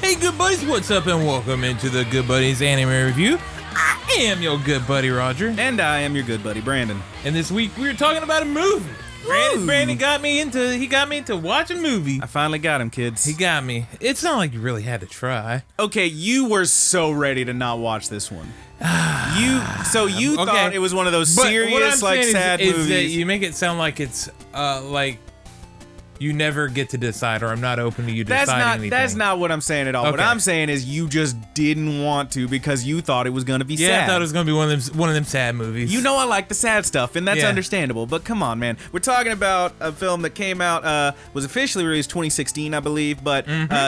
Hey good buddies, what's up and welcome into the Good Buddies Anime Review. I am your good buddy Roger. And I am your good buddy Brandon. And this week we were talking about a movie. Brandon got me into watching a movie. I finally got him, kids. He got me. It's not like you really had to try. Okay, you were so ready to not watch this one. you thought it was one of those serious, sad movies. Is that you make it sound like it's like you never get to decide, or I'm not open to you deciding anything. That's not what I'm saying at all. Okay. What I'm saying is you just didn't want to because you thought it was going to be sad. Yeah, I thought it was going to be one of them sad movies. You know I like the sad stuff, and that's understandable. But come on, man. We're talking about a film that came out, was officially released 2016, I believe, but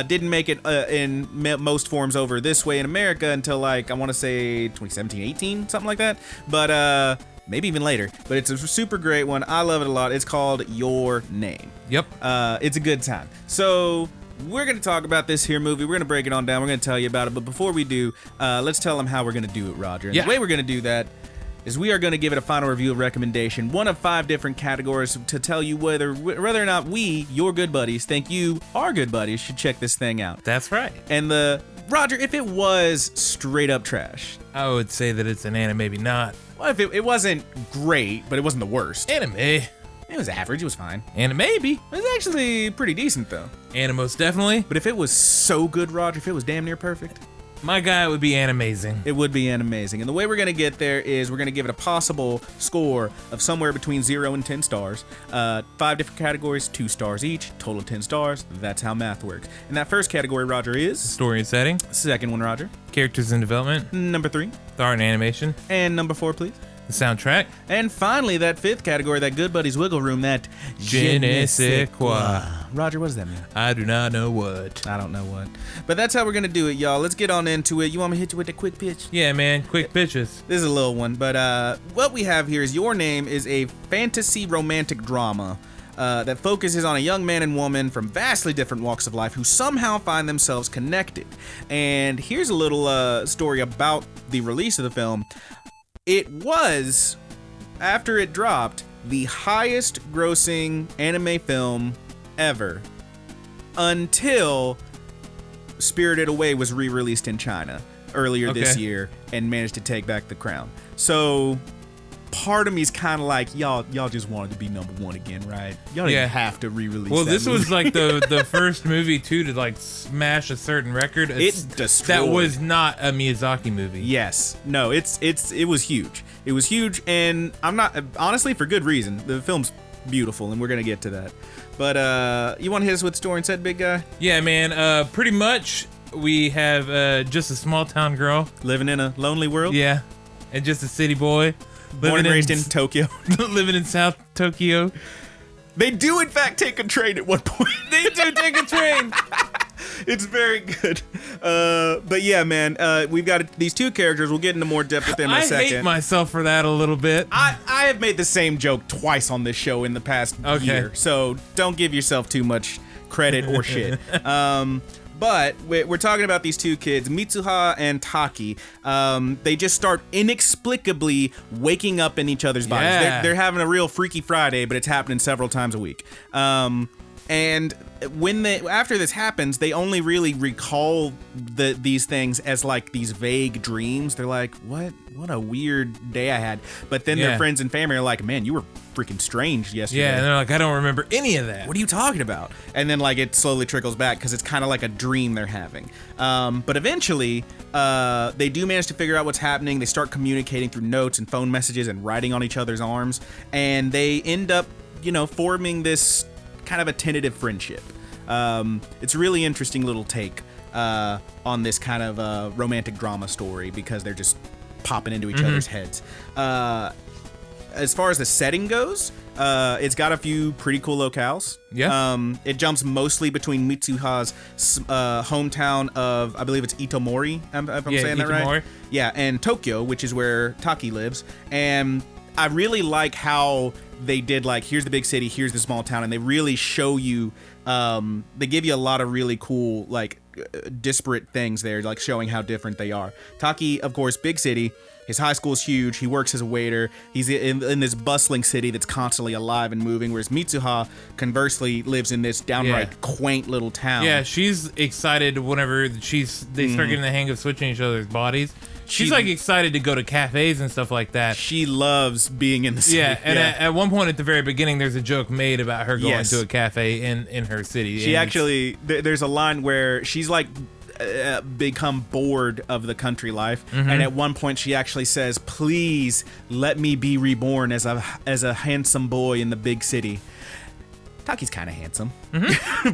didn't make it in most forms over this way in America until, like, I want to say 2017, 18, something like that. But maybe even later. But it's a super great one. I love it a lot. It's called Your Name. Yep. It's a good time. So we're going to talk about this here movie. We're going to break it on down. We're going to tell you about it. But before we do, let's tell them how we're going to do it, Roger. And the way we're going to do that is we are going to give it a final review recommendation, one of 5 different categories to tell you whether or not we, your good buddies, think you, our good buddies, should check this thing out. That's right. And Roger, if it was straight up trash, I would say that it's an anime, maybe not. Well, if it wasn't great, but it wasn't the worst. Anime. It was average. It was fine. Anime, maybe. It was actually pretty decent, though. Animos, definitely. But if it was so good, Roger, if it was damn near perfect, my guy, would be Animazing. It would be Animazing. And the way we're going to get there is we're going to give it a possible score of somewhere between 0 and 10 stars. 5 different categories, 2 stars each, total 10 stars. That's how math works. And that first category, Roger, is story and setting. Second one, Roger. Characters and development. Number 3. The art and animation. And number 4, please. The soundtrack. And finally, that 5th category, that Good Buddies Wiggle Room, that Je ne sais quoi. Roger, what does that mean? I do not know what. I don't know what. But that's how we're going to do it, y'all. Let's get on into it. You want me to hit you with the quick pitch? Yeah, man. Quick pitches. This is a little one. But what we have here is Your Name is a fantasy romantic drama that focuses on a young man and woman from vastly different walks of life who somehow find themselves connected. And here's a little story about the release of the film. It was, after it dropped, the highest grossing anime film ever until Spirited Away was re-released in China earlier this year and managed to take back the crown. So part of me is kind of like, y'all just wanted to be number 1 again, right? Y'all didn't have to re-release Well, that this movie. was like the first movie, too, to like smash a certain record. It destroyed. That was not a Miyazaki movie. Yes. No, it was huge. It was huge, and I'm not, honestly, for good reason. The film's beautiful, and we're going to get to that. But you want to hit us with the story and set, big guy? Yeah, man. Pretty much, we have just a small town girl. Living in a lonely world? Yeah. And just a city boy. Born and raised in Tokyo. Living in South Tokyo. They do, in fact, take a train at one point. They do take a train. It's very good. But yeah, man, we've got these 2 characters. We'll get into more depth with them in a second. I hate myself for that a little bit. I have made the same joke twice on this show in the past year, so don't give yourself too much credit or shit. But we're talking about these 2 kids, Mitsuha and Taki. They just start inexplicably waking up in each other's bodies. Yeah. They're having a real Freaky Friday, but it's happening several times a week. And after this happens, they only really recall these things as like these vague dreams. They're like, what a weird day I had. But then their friends and family are like, man, you were freaking strange yesterday. Yeah, and they're like, I don't remember any of that. What are you talking about? And then like it slowly trickles back because it's kind of like a dream they're having. But eventually, they do manage to figure out what's happening. They start communicating through notes and phone messages and writing on each other's arms. And they end up, forming this kind of a tentative friendship. It's a really interesting little take on this kind of romantic drama story because they're just popping into each other's heads. As far as the setting goes, it's got a few pretty cool locales. Yeah. It jumps mostly between Mitsuha's hometown of, I believe it's Itomori, if I'm saying that right. Itomori. Yeah, and Tokyo, which is where Taki lives. And I really like how they did, like, here's the big city, here's the small town, and they really show you, they give you a lot of really cool, like, disparate things there, like showing how different they are. Taki, of course, big city. His high school is huge. He works as a waiter. He's in this bustling city that's constantly alive and moving, whereas Mitsuha, conversely, lives in this downright quaint little town. Yeah, she's excited whenever they start getting the hang of switching each other's bodies. She's like excited to go to cafes and stuff like that. She loves being in the city. Yeah, and at one point at the very beginning, there's a joke made about her going to a cafe in her city. She actually, there's a line where she's like become bored of the country life, and at one point she actually says, "Please let me be reborn as a handsome boy in the big city." Taki's kind of handsome,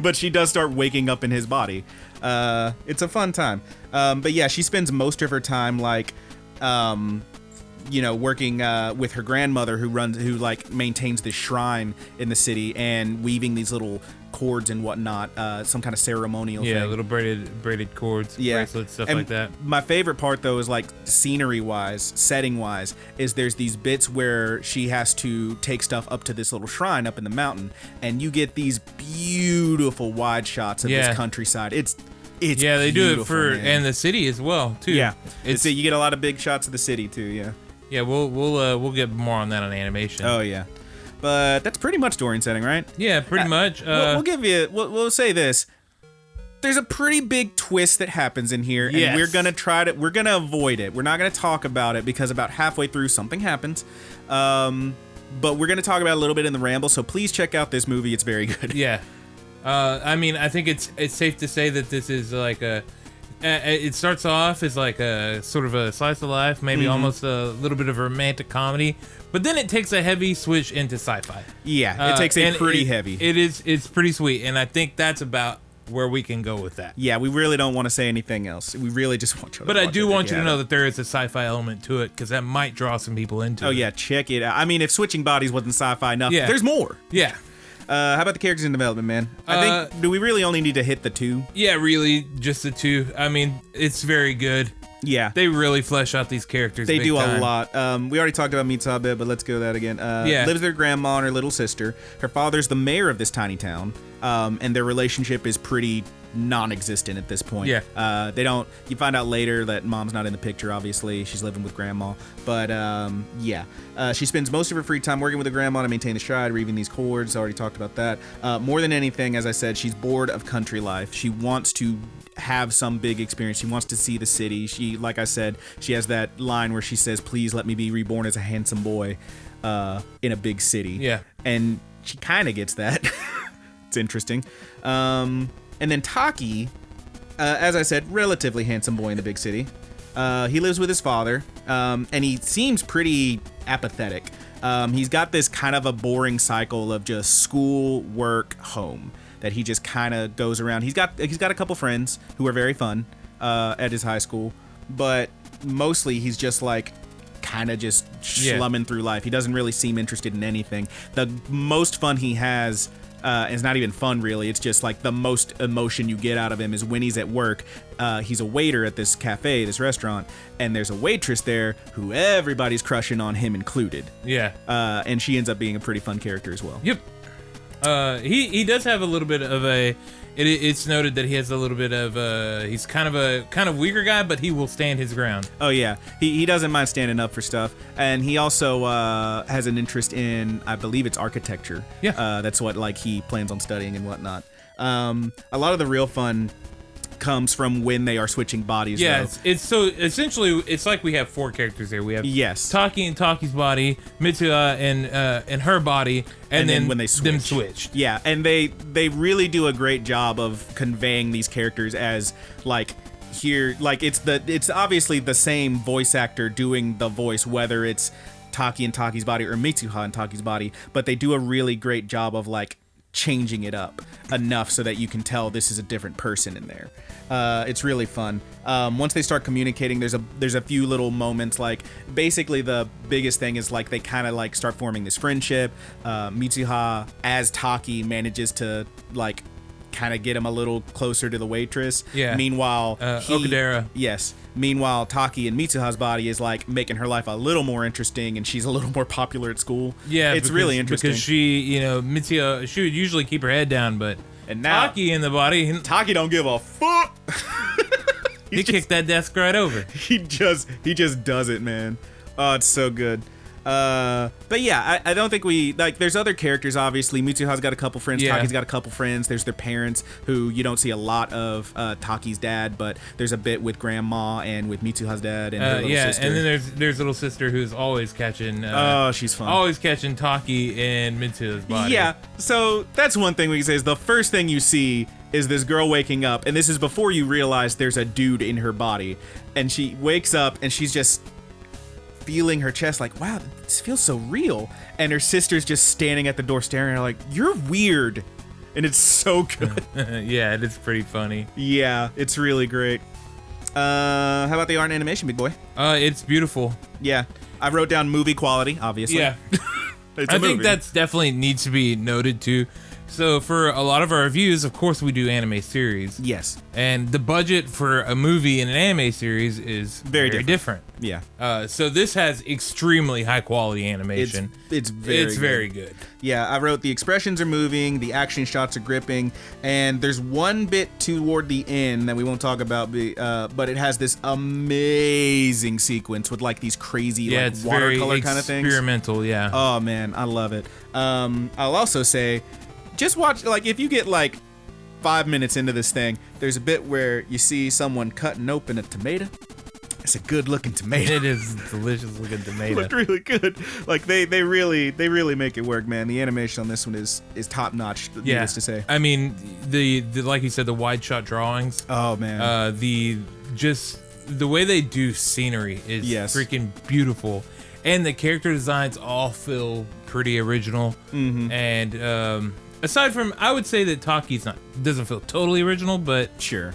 but she does start waking up in his body. It's a fun time. But yeah, she spends most of her time like, working with her grandmother who like maintains this shrine in the city and weaving these little cords and whatnot, some kind of ceremonial thing. Yeah, little braided cords, bracelets, stuff like that. My favorite part though is like scenery-wise, setting-wise, is there's these bits where she has to take stuff up to this little shrine up in the mountain, and you get these beautiful wide shots of this countryside. It's they do it for and the city as well too. Yeah, so you get a lot of big shots of the city too. Yeah, we'll get more on that on animation. Oh yeah, but that's pretty much Dorian setting, right? Yeah, pretty much. We'll give you. We'll say this. There's a pretty big twist that happens in here, and we're gonna avoid it. We're not gonna talk about it because about halfway through something happens. But we're gonna talk about it a little bit in the ramble. So please check out this movie. It's very good. Yeah. I mean, I think it's safe to say that this is like it starts off as like a sort of a slice of life, maybe almost a little bit of a romantic comedy, but then it takes a heavy switch into sci-fi. Yeah, it takes pretty heavy. It's pretty sweet, and I think that's about where we can go with that. Yeah, we really don't want to say anything else. We really just want you to But I do want you to know that there is a sci-fi element to it, because that might draw some people into it. Oh yeah, check it out. I mean, if switching bodies wasn't sci-fi enough, there's more. Yeah. How about the characters in development, man? I think, do we really only need to hit the two? Yeah, really, just the two. I mean, it's very good. Yeah. They really flesh out these characters. They do a lot. We already talked about Mitsuha a bit, but let's go that again. Lives with her grandma and her little sister. Her father's the mayor of this tiny town, and their relationship is pretty non-existent at this point. Yeah. They don't. You find out later that mom's not in the picture. Obviously, she's living with grandma. But she spends most of her free time working with her grandma to maintain the shrine, weaving these cords. Already talked about that. More than anything, as I said, she's bored of country life. She wants to have some big experience. She wants to see the city. She, like I said, she has that line where she says, "Please let me be reborn as a handsome boy in a big city." Yeah. And she kind of gets that. It's interesting. And then Taki, as I said, relatively handsome boy in the big city. He lives with his father, and he seems pretty apathetic. He's got this kind of a boring cycle of just school, work, home that he just kind of goes around. He's got a couple friends who are very fun at his high school, but mostly he's just like kind of just slumming through life. He doesn't really seem interested in anything. The most fun he has. It's not even fun, really. It's just like the most emotion you get out of him is when he's at work. He's a waiter at this cafe, this restaurant, and there's a waitress there who everybody's crushing on, him included. Yeah. And she ends up being a pretty fun character as well. Yep. He does have a little bit of a. It's noted that he has a little bit of he's kind of weaker guy, but he will stand his ground. Oh yeah, he doesn't mind standing up for stuff, and he also has an interest in, I believe it's architecture. Yeah, that's what like he plans on studying and whatnot. A lot of the real fun comes from when they are switching bodies. Yeah, it's so essentially it's like we have four characters here. We have Taki and Taki's body, Mitsuha and her body, and then when they switch. Them switched. Yeah, and they really do a great job of conveying these characters as like here, like it's obviously the same voice actor doing the voice, whether it's Taki and Taki's body or Mitsuha and Taki's body, but they do a really great job of like changing it up enough so that you can tell this is a different person in there. It's really fun. Once they start communicating, there's a few little moments, like basically the biggest thing is like they kind of like start forming this friendship. Mitsuha as Taki manages to like kind of get him a little closer to the waitress. Yeah. Meanwhile, Okudera. Yes. Meanwhile, Taki in Mitsuha's body is like making her life a little more interesting, and she's a little more popular at school. Yeah, it's really interesting because she, Mitsuha, she would usually keep her head down, but and now Taki in the body, Taki don't give a fuck. he kicked that desk right over. He just does it, man. Oh, it's so good. But yeah, I don't think we like. There's other characters, obviously. Mitsuha's got a couple friends. Yeah. Taki's got a couple friends. There's their parents, who you don't see a lot of. Taki's dad, but there's a bit with grandma and with Mitsuha's dad and her little sister. And then there's little sister who's always catching. Oh, she's fun. Always catching Taki in Mitsuha's body. Yeah, so that's one thing we can say is the first thing you see is this girl waking up, and this is before you realize there's a dude in her body, and she wakes up and she's just feeling her chest like, wow, this feels so real. And her sister's just standing at the door staring at her like, you're weird. And it's so good. Yeah, it is pretty funny. Yeah, it's really great. How about the art and animation, big boy? It's beautiful. Yeah, I wrote down movie quality, obviously. Yeah. I think that's definitely needs to be noted too. So for a lot of our reviews, of course, we do anime series. Yes. And the budget for a movie in an anime series is very different. Yeah. So this has extremely high quality animation. It's very good. Yeah, I wrote the expressions are moving, the action shots are gripping, and there's one bit toward the end that we won't talk about, but it has this amazing sequence with like these crazy like watercolor kind of things. Experimental, yeah. Oh man, I love it. I'll also say, just watch, like, if you get like 5 minutes into this thing, there's a bit where you see someone cutting open a tomato. It's a good looking tomato. It is a delicious looking tomato. Looked really good. Like they really make it work, man. The animation on this one is top notch. Needless to say. I mean, the like you said, the wide shot drawings. Oh man. The way they do scenery is freaking beautiful, and the character designs all feel pretty original. Mm-hmm. And aside from, I would say that Taki's doesn't feel totally original, but sure.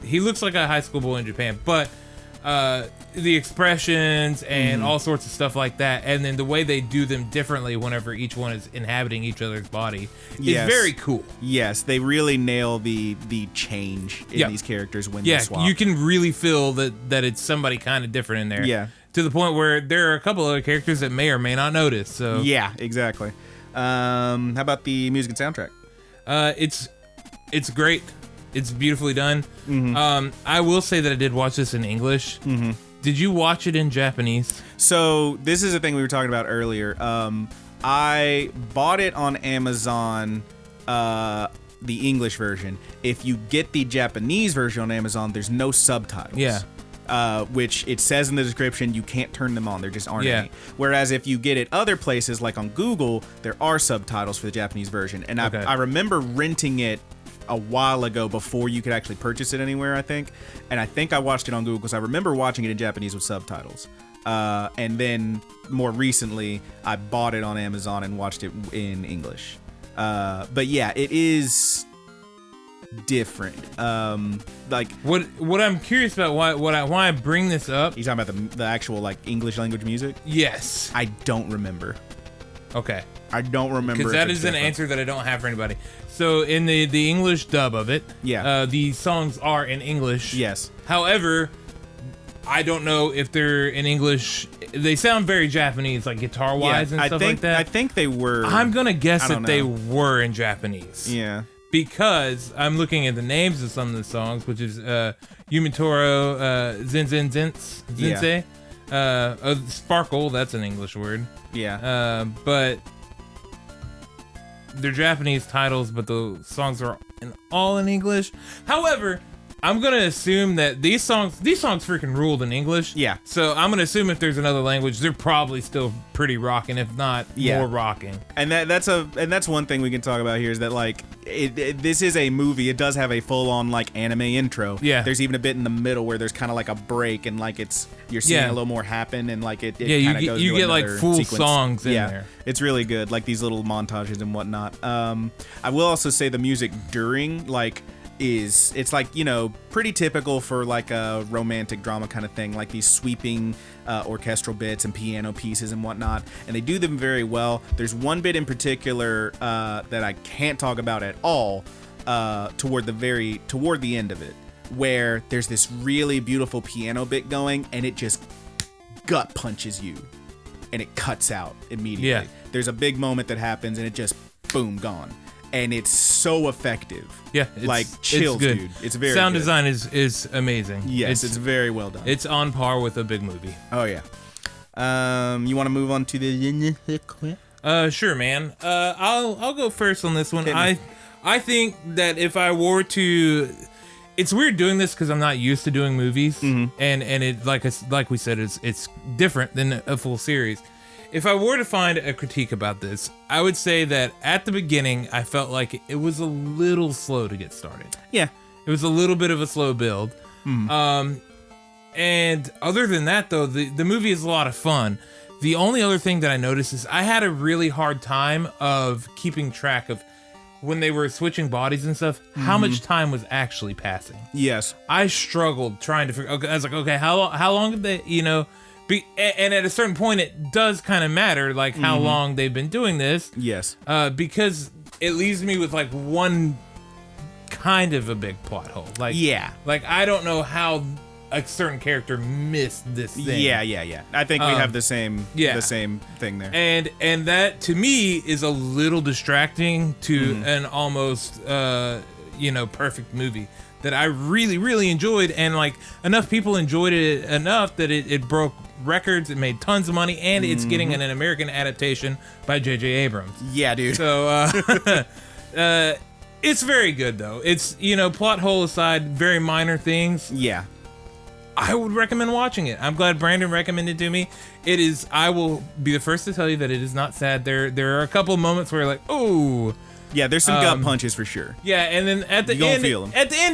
He looks like a high school boy in Japan, but the expressions and all sorts of stuff like that, and then the way they do them differently whenever each one is inhabiting each other's body is very cool. Yes, they really nail the change in these characters when they swap. You can really feel that it's somebody kind of different in there. Yeah. To the point where there are a couple other characters that may or may not notice. So yeah, exactly. How about the music and soundtrack? It's great. It's beautifully done. Mm-hmm. I will say that I did watch this in English. Mm-hmm. Did you watch it in Japanese? So this is a thing we were talking about earlier. I bought it on Amazon, the English version. If you get the Japanese version on Amazon, there's no subtitles. Yeah. Which it says in the description, you can't turn them on. There just aren't any. Whereas if you get it other places, like on Google, there are subtitles for the Japanese version. And I remember renting it a while ago before you could actually purchase it anywhere, I think. And I think I watched it on Google because I remember watching it in Japanese with subtitles. And then more recently, I bought it on Amazon and watched it in English. But yeah, it is different. Like what I'm curious about, why I bring this up. You talking about the actual like English language music? Yes. I don't remember. Okay. I don't remember. Because that is an answer that I don't have for anybody. So in the English dub of it, the songs are in English. Yes. However, I don't know if they're in English. They sound very Japanese, like guitar-wise and stuff like that. I think they were. I'm gonna guess that they were in Japanese. Yeah. Because I'm looking at the names of some of the songs, which is Yumitoro, Zense, Sparkle. That's an English word. Yeah. But they're Japanese titles, but the songs are all in English. However, I'm gonna assume that these songs freaking ruled in English. Yeah. So I'm gonna assume if there's another language, they're probably still pretty rocking, if not more rocking. And that's one thing we can talk about here is that like this is a movie. It does have a full on like anime intro. Yeah. There's even a bit in the middle where there's kind of like a break and like you're seeing a little more happen and like it kind of goes. You get like full sequence. songs in there. It's really good, like these little montages and whatnot. I will also say the music during like it's like, you know, pretty typical for like a romantic drama kind of thing, like these sweeping orchestral bits and piano pieces and whatnot, and they do them very well. There's one bit in particular that I can't talk about at all toward the end of it, where there's this really beautiful piano bit going and it just gut punches you and it cuts out immediately. Yeah. There's a big moment that happens and it just boom, gone. And it's so effective. Yeah, like chills, it's good. dude. It's very sound good. design is amazing. Yes, it's very well done. It's on par with a big movie. Oh yeah. You want to move on to the Sure, man. I'll go first on this one. Hit me. I think that if I were to, it's weird doing this because I'm not used to doing movies, and it like we said, it's different than a full series. If I were to find a critique about this, I would say that at the beginning, I felt like it was a little slow to get started. Yeah. It was a little bit of a slow build. And other than that, though, the movie is a lot of fun. The only other thing that I noticed is I had a really hard time of keeping track of when they were switching bodies and stuff, how much time was actually passing. Yes. I struggled trying to figure. Okay, I was like, okay, how long did they, and at a certain point, it does kind of matter, like how long they've been doing this. Yes. Because it leaves me with like one kind of a big plot hole. Like, yeah. Like I don't know how a certain character missed this thing. Yeah. I think we have the same thing there. And that to me is a little distracting to an almost perfect movie that I really, really enjoyed, and like enough people enjoyed it enough that it broke records, it made tons of money, and it's getting an American adaptation by J.J. Abrams. Yeah, dude. So it's very good though. It's, plot hole aside, very minor things. Yeah. I would recommend watching it. I'm glad Brandon recommended it to me. It is, I will be the first to tell you that it is not sad. There are a couple of moments where you're like, oh. Yeah, there's some gut punches for sure. Yeah, and then at the end,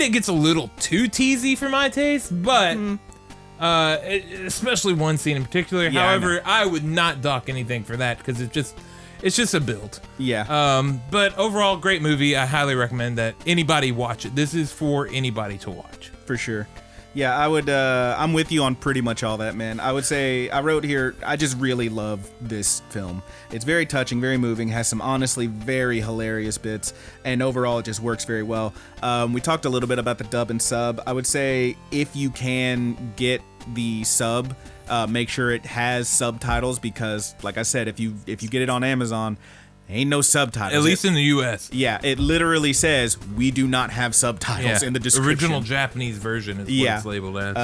it gets a little too teasy for my taste, but especially one scene in particular. Yeah, However, I would not dock anything for that because it's just a build. Yeah. But overall, great movie. I highly recommend that anybody watch it. This is for anybody to watch. For sure. Yeah, I would. I'm with you on pretty much all that, man. I would say I wrote here, I just really love this film. It's very touching, very moving, has some honestly very hilarious bits, and overall it just works very well. We talked a little bit about the dub and sub. I would say if you can get the sub, make sure it has subtitles, because like I said, if you get it on Amazon, ain't no subtitles. At least in the U.S. Yeah, it literally says we do not have subtitles in the description. Original Japanese version is what it's labeled as.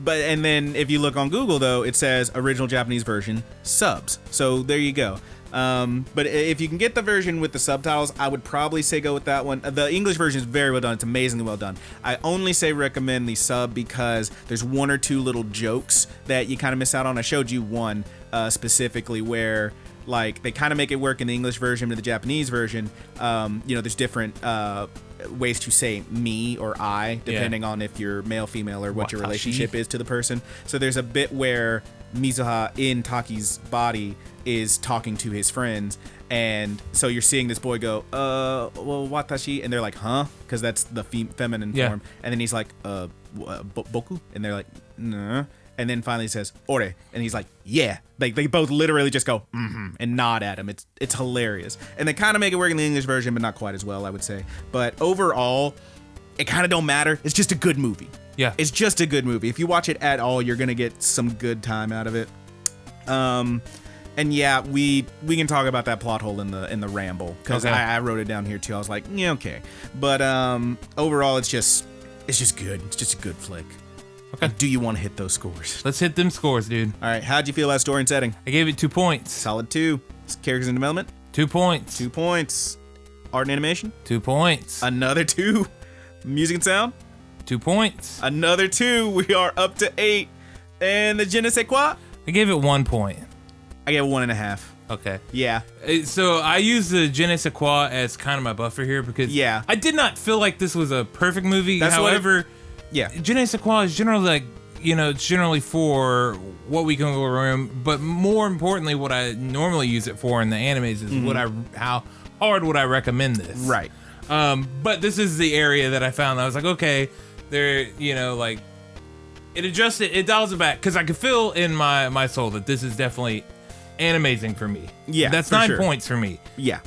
And then if you look on Google though, it says original Japanese version subs. So there you go. But if you can get the version with the subtitles, I would probably say go with that one. The English version is very well done. It's amazingly well done. I only say recommend the sub because there's one or two little jokes that you kind of miss out on. I showed you one specifically where, like, they kind of make it work in the English version, but the Japanese version, there's different ways to say me or I, depending on if you're male, female, or what your relationship is to the person. So there's a bit where Mizuha in Taki's body is talking to his friends, and so you're seeing this boy go, well, watashi, and they're like, huh? Because that's the feminine form. And then he's like, boku? And they're like, nah. And then finally he says, ore. And he's like, yeah. They both literally just go, and nod at him. It's hilarious. And they kind of make it work in the English version, but not quite as well, I would say. But overall, it kind of don't matter. It's just a good movie. Yeah. It's just a good movie. If you watch it at all, you're going to get some good time out of it. And yeah, we can talk about that plot hole in the ramble, because I wrote it down here too. I was like, yeah, okay. But overall, it's just good. It's just a good flick. Okay. Do you want to hit those scores? Let's hit them scores, dude. All right. How'd you feel about story and setting? I gave it 2 points. Solid 2. Characters and development? 2 points. 2 points. Art and animation? 2 points. Another 2. Music and sound? 2 points. Another 2. We are up to 8. And the je ne sais quoi? I gave it 1 point. I gave it 1.5. Okay. Yeah. So I use the je ne sais quoi as kind of my buffer here because I did not feel like this was a perfect movie. However, je ne sais quoi is generally like, it's generally for what we can go around, but more importantly, what I normally use it for in the animes is how hard would I recommend this? Right. But this is the area that I found. I was like, okay, there, like it adjusted, it dials it back because I could feel in my soul that this is definitely animazing for me. Yeah, that's for 9 sure. points for me. Yeah.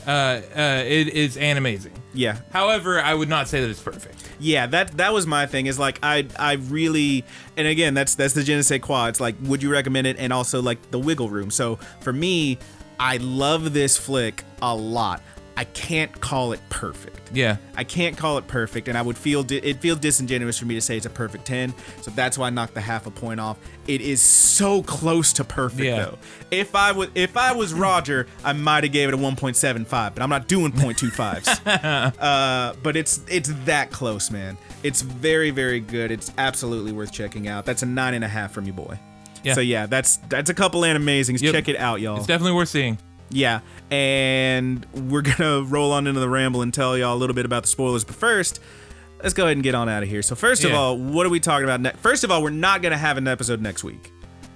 It is animazing. Yeah. However, I would not say that it's perfect. Yeah, that was my thing. Is like I really, and again, that's the je ne sais quoi. It's like, would you recommend it? And also like the wiggle room. So for me, I love this flick a lot. I can't call it perfect. Yeah. I can't call it perfect, and I would feel it feels disingenuous for me to say it's a perfect 10. So that's why I knocked the half a point off. It is so close to perfect though. If I was Roger, I might have gave it a 1.75, but I'm not doing 0.25s. But it's that close, man. It's very, very good. It's absolutely worth checking out. That's a 9.5 from you, boy. Yeah. So yeah, that's a couple Animazings. Yep. Check it out, y'all. It's definitely worth seeing. Yeah, and we're gonna roll on into the ramble and tell y'all a little bit about the spoilers. But first, let's go ahead and get on out of here. So first of all, what are we talking about next? First of all, we're not gonna have an episode next week.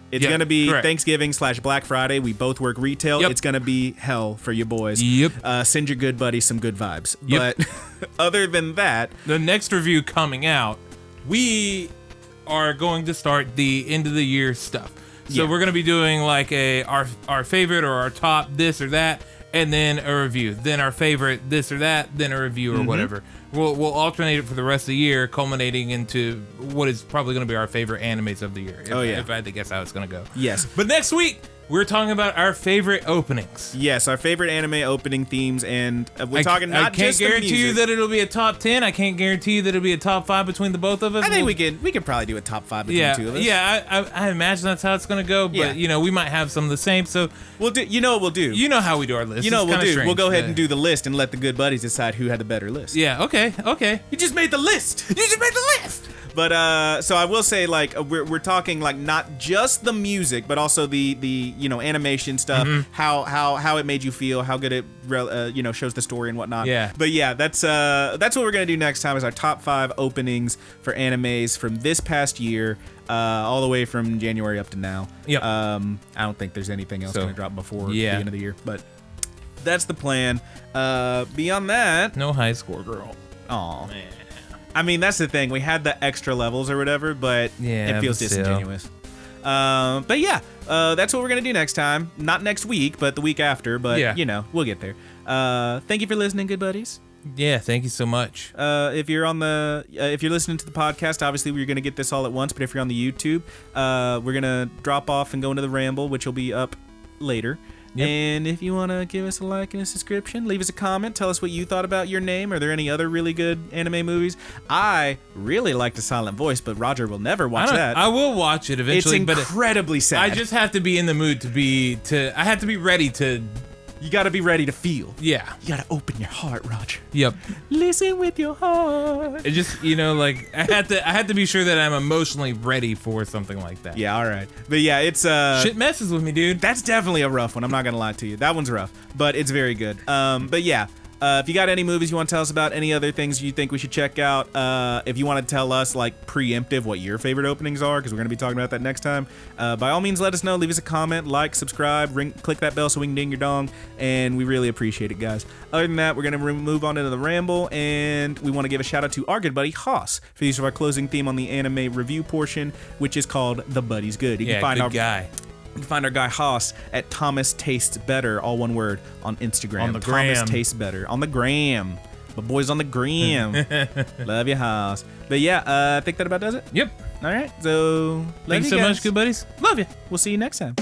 It's gonna be correct. Thanksgiving/Black Friday. We both work retail. Yep. It's gonna be hell for you boys. Yep. Send your good buddies some good vibes. Yep. But other than that, The next review coming out, we are going to start the end of the year stuff. So we're gonna be doing like our favorite or our top this or that, and then a review. Then our favorite this or that, then a review or whatever. We'll alternate it for the rest of the year, culminating into what is probably gonna be our favorite animes of the year. If I had to guess how it's gonna go. yes. But next week we're talking about our favorite openings. Yes, our favorite anime opening themes, and we're talking not I can't just the guarantee you music. that it'll be a top 10. I can't guarantee you that it'll be a top 5 between the both of us. I think we could probably do a top 5 between the two of us. Yeah, I imagine that's how it's gonna go. But Yeah. we might have some of the same. So We'll do. You know what we'll do. you know how we do our list. You know It's what we'll kinda do. strange, We'll go ahead but- and do the list and let the good buddies decide who had the better list. Yeah. Okay. You just made the list. You just made the list. But so I will say, like, we're talking like not just the music, but also the animation stuff, how it made you feel, how good it shows the story and whatnot. Yeah. But yeah, that's what we're gonna do next time is our top 5 openings for animes from this past year, all the way from January up to now. Yep. I don't think there's anything else gonna drop before the end of the year, but that's the plan. Beyond that, No high score, girl. aw. I mean, that's the thing. We had the extra levels or whatever, but Yeah, it feels but still. disingenuous. But yeah, that's what we're going to do next time. Not next week, but the week after. But, we'll get there. Thank you for listening, good buddies. Yeah. Thank you so much. If you're listening to the podcast, obviously we're going to get this all at once. But if you're on the YouTube, we're going to drop off and go into the ramble, which will be up later. Yep. And if you want to give us a like and a subscription, leave us a comment. Tell us what you thought about Your Name. Are there any other really good anime movies? I really like The Silent Voice, but Roger will never watch that. I will watch it eventually, It's incredibly sad. I just have to be in the mood I have to be ready to. You got to be ready to feel. Yeah. You got to open your heart, Roger. Yep. Listen with your heart. It just like I had to be sure that I'm emotionally ready for something like that. Yeah, all right. But yeah, it's Shit messes with me, dude. That's definitely a rough one. I'm not gonna lie to you. That one's rough, but it's very good. But yeah, if you got any movies you want to tell us about, any other things you think we should check out, if you want to tell us like preemptive what your favorite openings are, because we're gonna be talking about that next time. By all means, let us know. Leave us a comment, like, subscribe, click that bell so we can ding your dong, and we really appreciate it, guys. Other than that, we're gonna move on into the ramble, and we want to give a shout out to our good buddy Haas for the use of our closing theme on the anime review portion, which is called The Buddy's Good. You can find good guy. You can find our guy Haas at Thomas Tastes Better, all one word, on Instagram. On the Thomas gram. Tastes Better on the gram. My boy's on the gram. Love you, Haas. But yeah, I think that about does it. Yep. All right, so Thanks so much, good buddies. Love you. We'll see you next time.